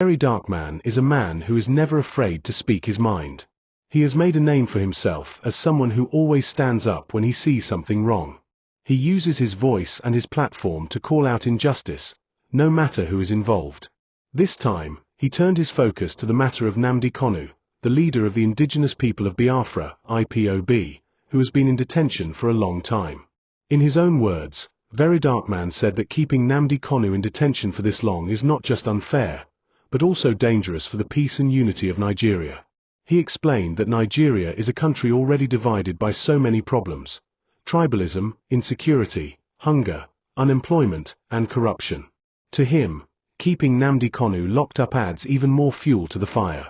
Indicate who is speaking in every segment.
Speaker 1: VeryDarkMan is a man who is never afraid to speak his mind. He has made a name for himself as someone who always stands up when he sees something wrong. He uses his voice and his platform to call out injustice, no matter who is involved. This time, he turned his focus to the matter of Nnamdi Kanu, the leader of the indigenous people of Biafra, IPOB, who has been in detention for a long time. In his own words, VeryDarkMan said that keeping Nnamdi Kanu in detention for this long is not just unfair, but also dangerous for the peace and unity of Nigeria. He explained that Nigeria is a country already divided by so many problems: tribalism, insecurity, hunger, unemployment, and corruption. To him, keeping Nnamdi Kanu locked up adds even more fuel to the fire.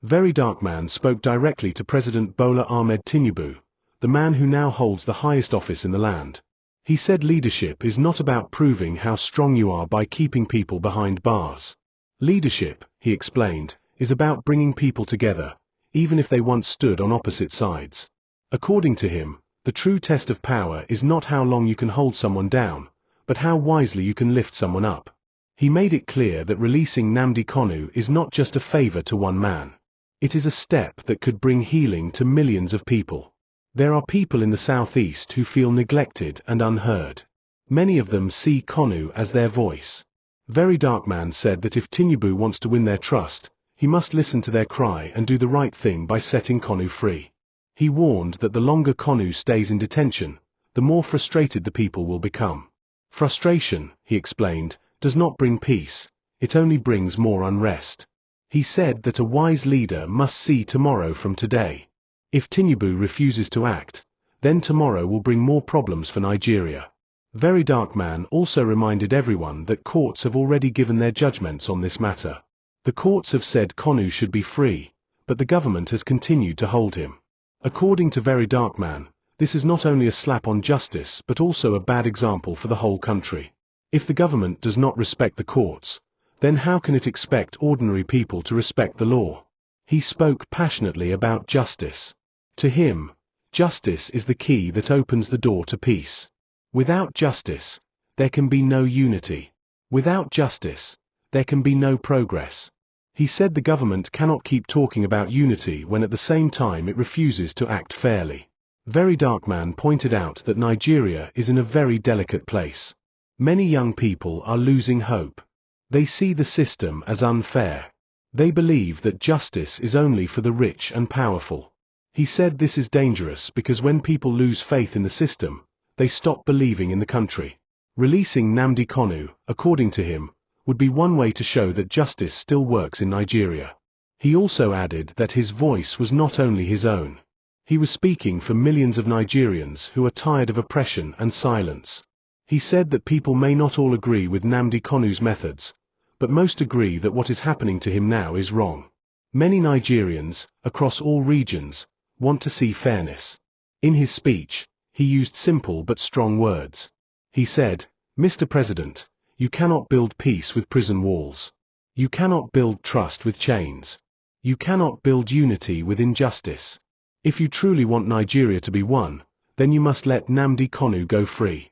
Speaker 1: VeryDarkMan spoke directly to President Bola Ahmed Tinubu, the man who now holds the highest office in the land. He said leadership is not about proving how strong you are by keeping people behind bars. Leadership, he explained, is about bringing people together, even if they once stood on opposite sides. According to him, the true test of power is not how long you can hold someone down, but how wisely you can lift someone up. He made it clear that releasing Nnamdi Kanu is not just a favor to one man. It is a step that could bring healing to millions of people. There are people in the southeast who feel neglected and unheard. Many of them see Kanu as their voice. VeryDarkMan said that if Tinubu wants to win their trust, he must listen to their cry and do the right thing by setting Kanu free. He warned that the longer Kanu stays in detention, the more frustrated the people will become. Frustration, he explained, does not bring peace, it only brings more unrest. He said that a wise leader must see tomorrow from today. If Tinubu refuses to act, then tomorrow will bring more problems for Nigeria. VeryDarkMan also reminded everyone that courts have already given their judgments on this matter. The courts have said Kanu should be free, but the government has continued to hold him. According to VeryDarkMan, this is not only a slap on justice but also a bad example for the whole country. If the government does not respect the courts, then how can it expect ordinary people to respect the law? He spoke passionately about justice. To him, justice is the key that opens the door to peace. Without justice, there can be no unity. Without justice, there can be no progress. He said the government cannot keep talking about unity when at the same time it refuses to act fairly. VeryDarkMan pointed out that Nigeria is in a very delicate place. Many young people are losing hope. They see the system as unfair. They believe that justice is only for the rich and powerful. He said this is dangerous because when people lose faith in the system, they stop believing in the country. Releasing Nnamdi Kanu, according to him, would be one way to show that justice still works in Nigeria. He also added that his voice was not only his own. He was speaking for millions of Nigerians who are tired of oppression and silence. He said that people may not all agree with Nnamdi Kanu's methods, but most agree that what is happening to him now is wrong. Many Nigerians, across all regions, want to see fairness. In his speech, he used simple but strong words. He said, "Mr. President, you cannot build peace with prison walls. You cannot build trust with chains. You cannot build unity with injustice. If you truly want Nigeria to be one, then you must let Nnamdi Kanu go free."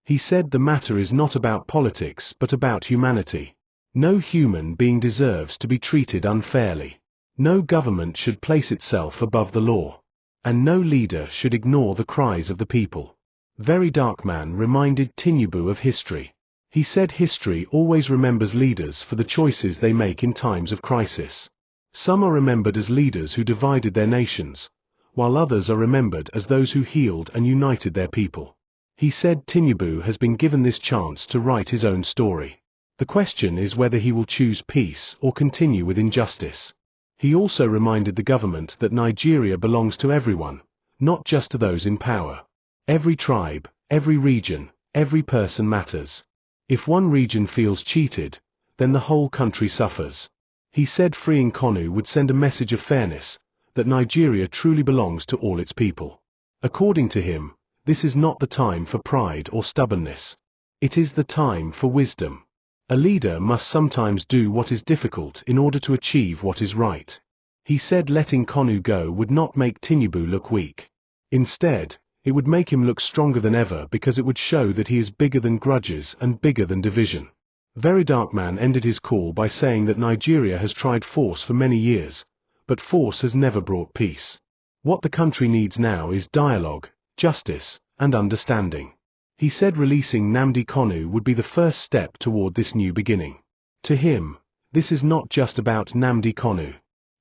Speaker 1: He said the matter is not about politics but about humanity. No human being deserves to be treated unfairly. No government should place itself above the law. And no leader should ignore the cries of the people. VeryDarkMan reminded Tinubu of history. He said history always remembers leaders for the choices they make in times of crisis. Some are remembered as leaders who divided their nations, while others are remembered as those who healed and united their people. He said Tinubu has been given this chance to write his own story. The question is whether he will choose peace or continue with injustice. He also reminded the government that Nigeria belongs to everyone, not just to those in power. Every tribe, every region, every person matters. If one region feels cheated, then the whole country suffers. He said freeing Kanu would send a message of fairness, that Nigeria truly belongs to all its people. According to him, this is not the time for pride or stubbornness. It is the time for wisdom. A leader must sometimes do what is difficult in order to achieve what is right. He said letting Kanu go would not make Tinubu look weak. Instead, it would make him look stronger than ever because it would show that he is bigger than grudges and bigger than division. VeryDarkMan ended his call by saying that Nigeria has tried force for many years, but force has never brought peace. What the country needs now is dialogue, justice, and understanding. He said releasing Nnamdi Kanu would be the first step toward this new beginning. To him, this is not just about Nnamdi Kanu.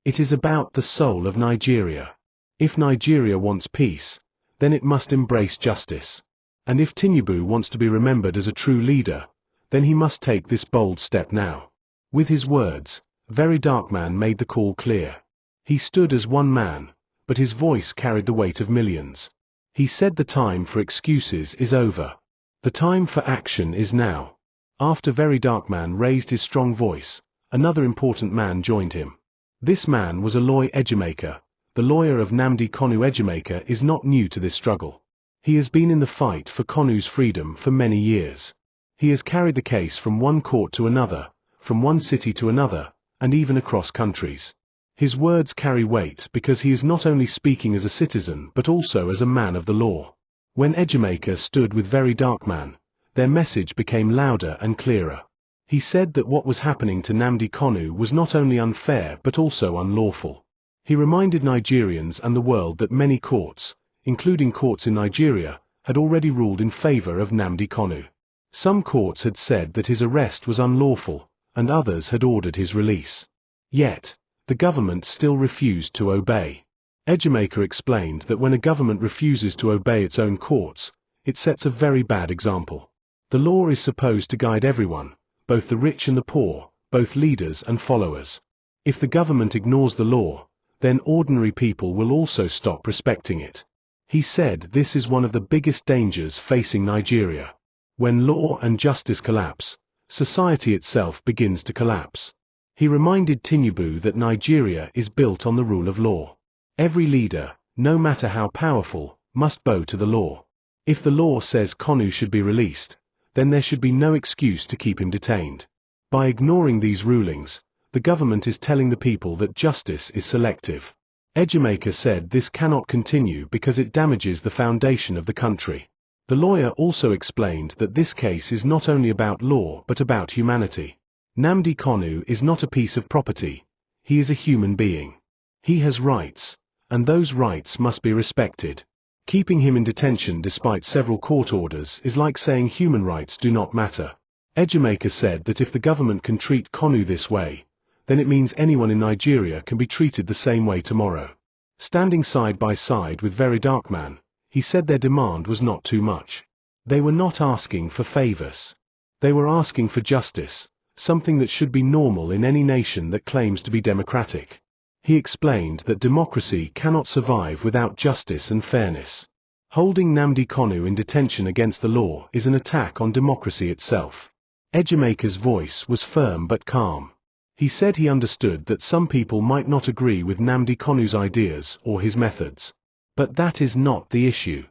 Speaker 1: It is about the soul of Nigeria. If Nigeria wants peace, then it must embrace justice. And if Tinubu wants to be remembered as a true leader, then he must take this bold step now. With his words, VeryDarkMan made the call clear. He stood as one man, but his voice carried the weight of millions. He said the time for excuses is over. The time for action is now. After VeryDarkMan raised his strong voice, another important man joined him. This man was Aloy Ejimakor. The lawyer of Nnamdi Kanu Ejimakor is not new to this struggle. He has been in the fight for Kanu's freedom for many years. He has carried the case from one court to another, from one city to another, and even across countries. His words carry weight because he is not only speaking as a citizen but also as a man of the law. When Ejimakor stood with VeryDarkMan, their message became louder and clearer. He said that what was happening to Nnamdi Kanu was not only unfair but also unlawful. He reminded Nigerians and the world that many courts, including courts in Nigeria, had already ruled in favor of Nnamdi Kanu. Some courts had said that his arrest was unlawful, and others had ordered his release. Yet, the government still refused to obey. Ejimakor explained that when a government refuses to obey its own courts, it sets a very bad example. The law is supposed to guide everyone, both the rich and the poor, both leaders and followers. If the government ignores the law, then ordinary people will also stop respecting it. He said this is one of the biggest dangers facing Nigeria. When law and justice collapse, society itself begins to collapse. He reminded Tinubu that Nigeria is built on the rule of law. Every leader, no matter how powerful, must bow to the law. If the law says Kanu should be released, then there should be no excuse to keep him detained. By ignoring these rulings, the government is telling the people that justice is selective. Ejimakor said this cannot continue because it damages the foundation of the country. The lawyer also explained that this case is not only about law but about humanity. Nnamdi Kanu is not a piece of property. He is a human being. He has rights, and those rights must be respected. Keeping him in detention despite several court orders is like saying human rights do not matter. Ejimakor said that if the government can treat Kanu this way, then it means anyone in Nigeria can be treated the same way tomorrow. Standing side by side with VeryDarkMan, he said their demand was not too much. They were not asking for favors. They were asking for justice, something that should be normal in any nation that claims to be democratic. He explained that democracy cannot survive without justice and fairness. Holding Nnamdi Kanu in detention against the law is an attack on democracy itself. Ejimakor's voice was firm but calm. He said he understood that some people might not agree with Nnamdi Kanu's ideas or his methods. But that is not the issue.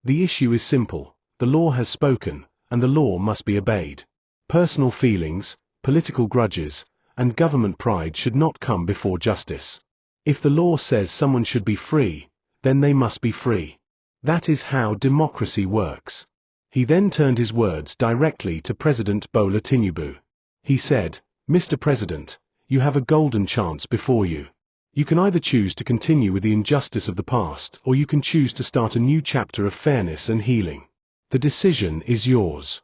Speaker 1: The issue is simple: the law has spoken, and the law must be obeyed. Personal feelings, political grudges, and government pride should not come before justice. If the law says someone should be free, then they must be free. That is how democracy works. He then turned his words directly to President Bola Tinubu. He said, "Mr. President, you have a golden chance before you. You can either choose to continue with the injustice of the past, or you can choose to start a new chapter of fairness and healing. The decision is yours."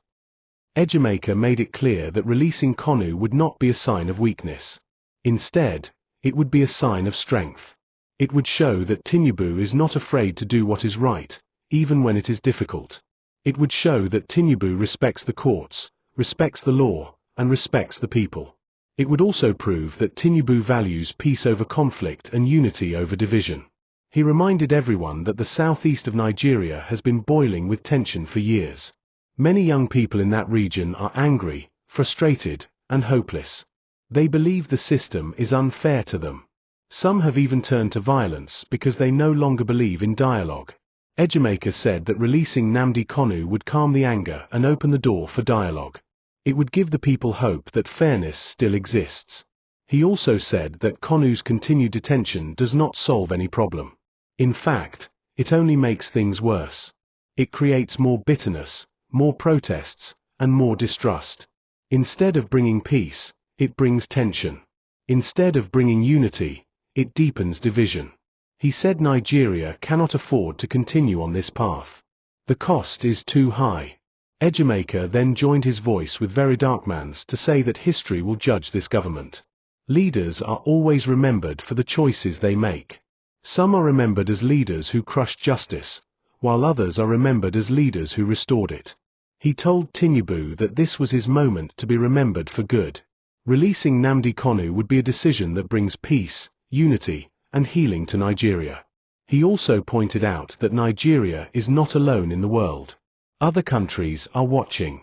Speaker 1: Ejimakor made it clear that releasing Kanu would not be a sign of weakness. Instead, it would be a sign of strength. It would show that Tinubu is not afraid to do what is right, even when it is difficult. It would show that Tinubu respects the courts, respects the law, and respects the people. It would also prove that Tinubu values peace over conflict and unity over division. He reminded everyone that the southeast of Nigeria has been boiling with tension for years. Many young people in that region are angry, frustrated, and hopeless. They believe the system is unfair to them. Some have even turned to violence because they no longer believe in dialogue. Ejimakor said that releasing Nnamdi Kanu would calm the anger and open the door for dialogue. It would give the people hope that fairness still exists. He also said that Kanu's continued detention does not solve any problem. In fact, it only makes things worse. It creates more bitterness, more protests, and more distrust. Instead of bringing peace, it brings tension. Instead of bringing unity, it deepens division. He said Nigeria cannot afford to continue on this path. The cost is too high. Ejimakor then joined his voice with VeryDarkman's to say that history will judge this government. Leaders are always remembered for the choices they make. Some are remembered as leaders who crushed justice, while others are remembered as leaders who restored it. He told Tinubu that this was his moment to be remembered for good. Releasing Nnamdi Kanu would be a decision that brings peace, unity, and healing to Nigeria. He also pointed out that Nigeria is not alone in the world. Other countries are watching.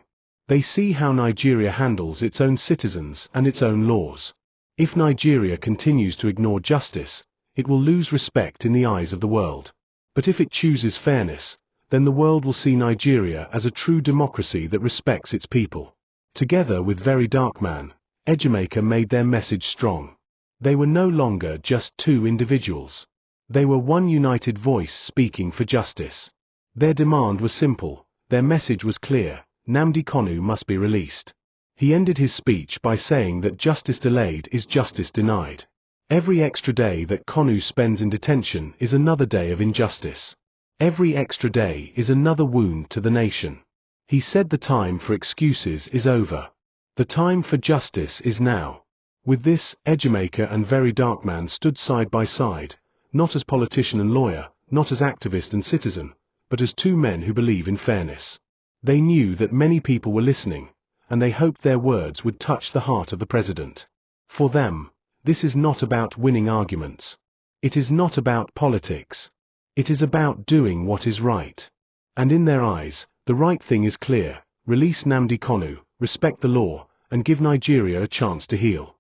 Speaker 1: They see how Nigeria handles its own citizens and its own laws. If Nigeria continues to ignore justice, it will lose respect in the eyes of the world. But if it chooses fairness, then the world will see Nigeria as a true democracy that respects its people. Together with VeryDarkman, Ejimakor made their message strong. They were no longer just two individuals. They were one united voice speaking for justice. Their demand was simple, their message was clear: Nnamdi Kanu must be released. He ended his speech by saying that justice delayed is justice denied. Every extra day that Kanu spends in detention is another day of injustice. Every extra day is another wound to the nation. He said the time for excuses is over. The time for justice is now. With this, Ejimakor and VeryDarkman stood side by side, not as politician and lawyer, not as activist and citizen, but as two men who believe in fairness. They knew that many people were listening, and they hoped their words would touch the heart of the president. For them, this is not about winning arguments. It is not about politics. It is about doing what is right. And in their eyes, the right thing is clear: release Nnamdi Kanu, respect the law, and give Nigeria a chance to heal.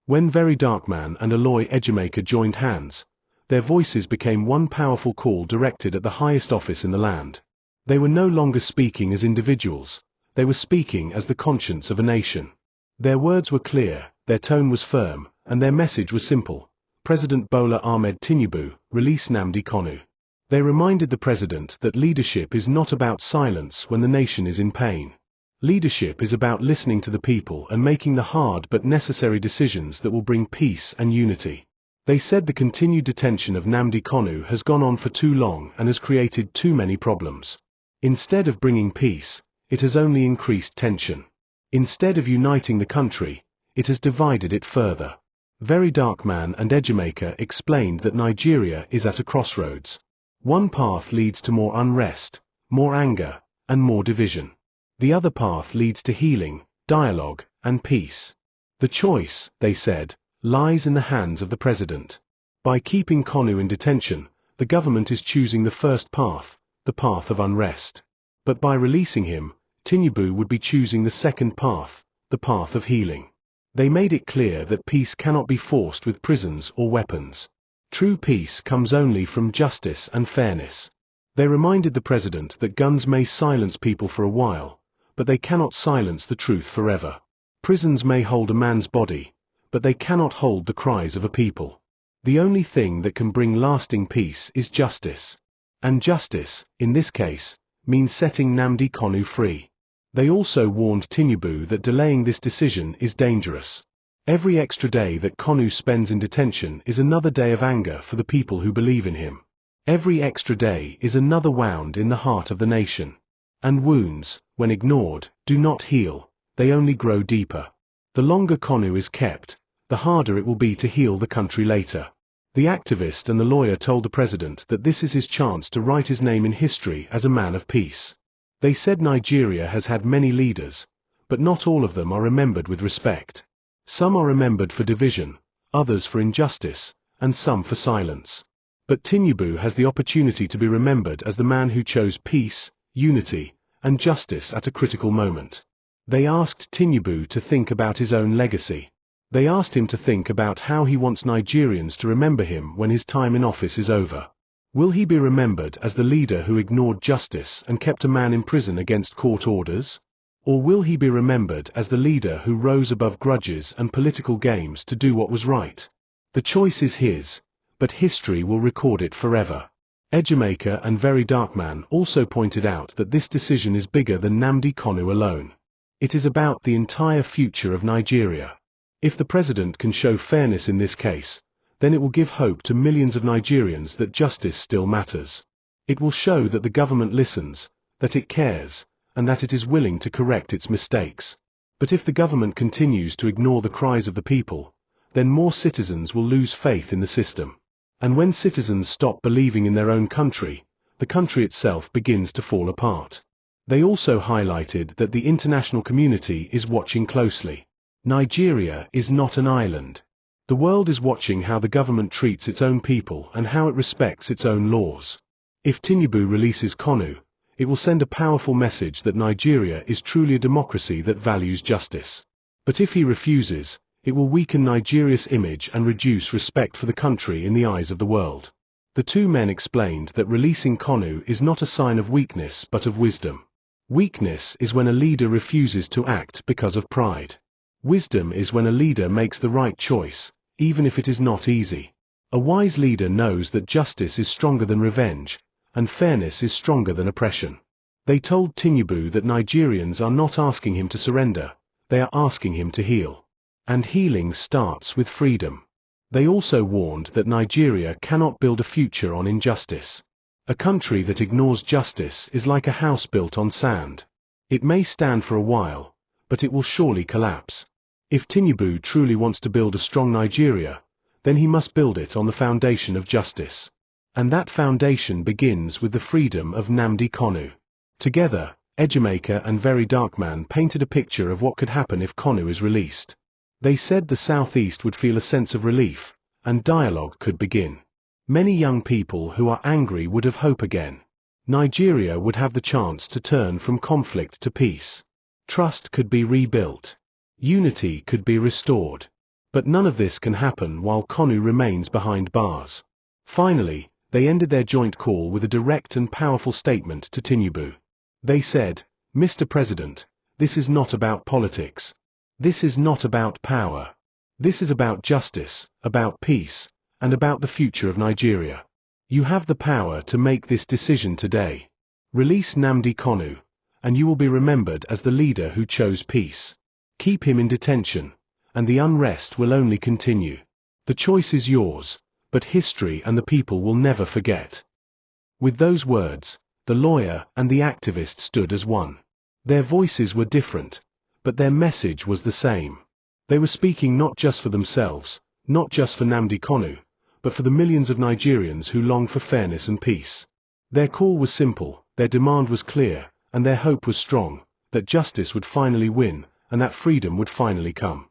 Speaker 1: When VeryDarkman and Aloy Ejimakor joined hands, their voices became one powerful call directed at the highest office in the land. They were no longer speaking as individuals, they were speaking as the conscience of a nation. Their words were clear, their tone was firm, and their message was simple: President Bola Ahmed Tinubu, release Nnamdi Kanu. They reminded the president that leadership is not about silence when the nation is in pain. Leadership is about listening to the people and making the hard but necessary decisions that will bring peace and unity. They said the continued detention of Nnamdi Kanu has gone on for too long and has created too many problems. Instead of bringing peace, it has only increased tension. Instead of uniting the country, it has divided it further. VeryDarkman and Ejimakor explained that Nigeria is at a crossroads. One path leads to more unrest, more anger, and more division. The other path leads to healing, dialogue, and peace. The choice, they said, lies in the hands of the president. By keeping Kanu in detention, the government is choosing the first path, the path of unrest. But by releasing him, Tinubu would be choosing the second path, the path of healing. They made it clear that peace cannot be forced with prisons or weapons. True peace comes only from justice and fairness. They reminded the president that guns may silence people for a while, but they cannot silence the truth forever. Prisons may hold a man's body, but they cannot hold the cries of a people. The only thing that can bring lasting peace is justice. And justice, in this case, means setting Nnamdi Kanu free. They also warned Tinubu that delaying this decision is dangerous. Every extra day that Kanu spends in detention is another day of anger for the people who believe in him. Every extra day is another wound in the heart of the nation. And wounds, when ignored, do not heal, they only grow deeper. The longer Kanu is kept, the harder it will be to heal the country later. The activist and the lawyer told the president that this is his chance to write his name in history as a man of peace. They said Nigeria has had many leaders, but not all of them are remembered with respect. Some are remembered for division, others for injustice, and some for silence. But Tinubu has the opportunity to be remembered as the man who chose peace, unity, and justice at a critical moment. They asked Tinubu to think about his own legacy. They asked him to think about how he wants Nigerians to remember him when his time in office is over. Will he be remembered as the leader who ignored justice and kept a man in prison against court orders? Or will he be remembered as the leader who rose above grudges and political games to do what was right? The choice is his, but history will record it forever. Ejimakor and VeryDarkman also pointed out that this decision is bigger than Nnamdi Kanu alone. It is about the entire future of Nigeria. If the president can show fairness in this case, then it will give hope to millions of Nigerians that justice still matters. It will show that the government listens, that it cares, and that it is willing to correct its mistakes. But if the government continues to ignore the cries of the people, then more citizens will lose faith in the system. And when citizens stop believing in their own country, the country itself begins to fall apart. They also highlighted that the international community is watching closely. Nigeria is not an island. The world is watching how the government treats its own people and how it respects its own laws. If Tinubu releases Kanu, it will send a powerful message that Nigeria is truly a democracy that values justice. But if he refuses, it will weaken Nigeria's image and reduce respect for the country in the eyes of the world. The two men explained that releasing Kanu is not a sign of weakness but of wisdom. Weakness is when a leader refuses to act because of pride. Wisdom is when a leader makes the right choice, even if it is not easy. A wise leader knows that justice is stronger than revenge, and fairness is stronger than oppression. They told Tinubu that Nigerians are not asking him to surrender, they are asking him to heal. And healing starts with freedom. They also warned that Nigeria cannot build a future on injustice. A country that ignores justice is like a house built on sand. It may stand for a while, but it will surely collapse. If Tinubu truly wants to build a strong Nigeria, then he must build it on the foundation of justice. And that foundation begins with the freedom of Nnamdi Kanu. Together, Ejimakor and VeryDarkMan painted a picture of what could happen if Kanu is released. They said the Southeast would feel a sense of relief, and dialogue could begin. Many young people who are angry would have hope again. Nigeria would have the chance to turn from conflict to peace. Trust could be rebuilt. Unity could be restored. But none of this can happen while Kanu remains behind bars. Finally, they ended their joint call with a direct and powerful statement to Tinubu. They said, "Mr. President, this is not about politics. This is not about power. This is about justice, about peace, and about the future of Nigeria. You have the power to make this decision today. Release Nnamdi Kanu, and you will be remembered as the leader who chose peace. Keep him in detention, and the unrest will only continue. The choice is yours, but history and the people will never forget." With those words, the lawyer and the activist stood as one. Their voices were different, but their message was the same. They were speaking not just for themselves, not just for Nnamdi Kanu, but for the millions of Nigerians who long for fairness and peace. Their call was simple, their demand was clear, and their hope was strong, that justice would finally win, and that freedom would finally come.